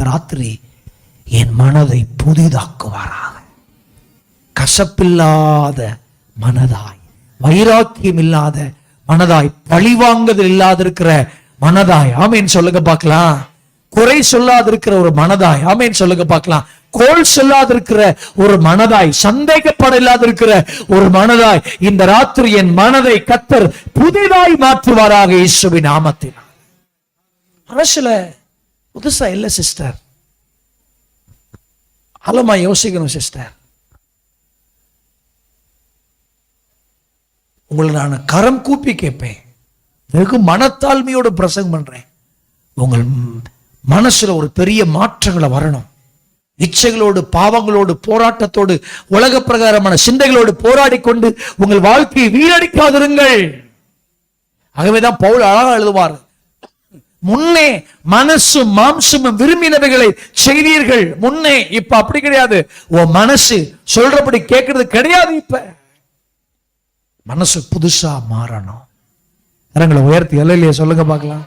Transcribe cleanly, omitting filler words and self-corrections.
இந்த ராத்திரி என் மனதை புதிதாக்குவாராக. கசப்பில்லாத மனதாய், வைராக்கியம் இல்லாத மனதாய், பழிவாங்குதல் இல்லாத இருக்கிற மனதாய், ஆமேன் சொல்லுங்க பார்க்கலாம். குறை சொல்லாத இருக்கிற ஒரு மனதாய், ஆமேன் சொல்லுங்க பார்க்கலாம். கோல் சொல்லாத இருக்கிற ஒரு மனதாய், சந்தேகப்பட இல்லாத இருக்கிற ஒரு மனதாய் இந்த ராத்திரி என் மனதை கர்த்தர் புதிதாய் மாற்றுவாராக இயேசுவின் நாமத்தினால். மனசுல புதுசா இல்ல சிஸ்டர், ஆழமா யோசிக்கணும் சிஸ்டர். உங்களை நான் கரம் கூப்பி கேட்பேன், வெகு மனத்தாழ்மையோடு பிரசங்கம் பண்றேன். உங்கள் மனசுல ஒரு பெரிய மாற்றங்களை வரணும். இச்சைகளோடு, பாவங்களோடு, போராட்டத்தோடு, உலக பிரகாரமான சிந்தைகளோடு போராடி கொண்டு உங்கள் வாழ்க்கையை வீணடிக்காதிருங்கள். ஆகவேதான் பவுல் அழகா எழுதுவார், முன்னே மனசும் மாம்சமும் விரும்பினவைகளை செய்தீர்கள். முன்னே, இப்ப அப்படி கிடையாது. உன் மனசு சொல்றபடி கேட்கறது கிடையாது. இப்ப மனசு புதுசா மாறணும். கரங்களை உயர்த்தி அல்லேலூயா சொல்லுங்க பார்க்கலாம்.